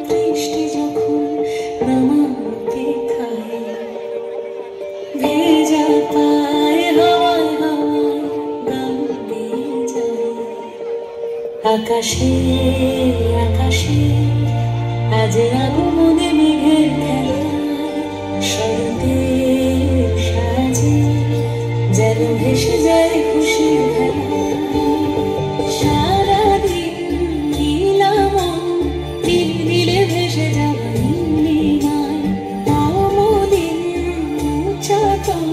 বৃষ্টি যখন নামাতে খায় ভেজা পায় হাওয়ায় হাওয়ায় গান গেয়ে যায় আকাশে আকাশে আজ আগমনে মেঘের খেলায় শরতের সাজে যেন ভেসে যায় খুশির ভেলায় সারাদিন নীলামন দিলে ভেসে যাওয়া নীলিমায় অমলিন উচ্চাটন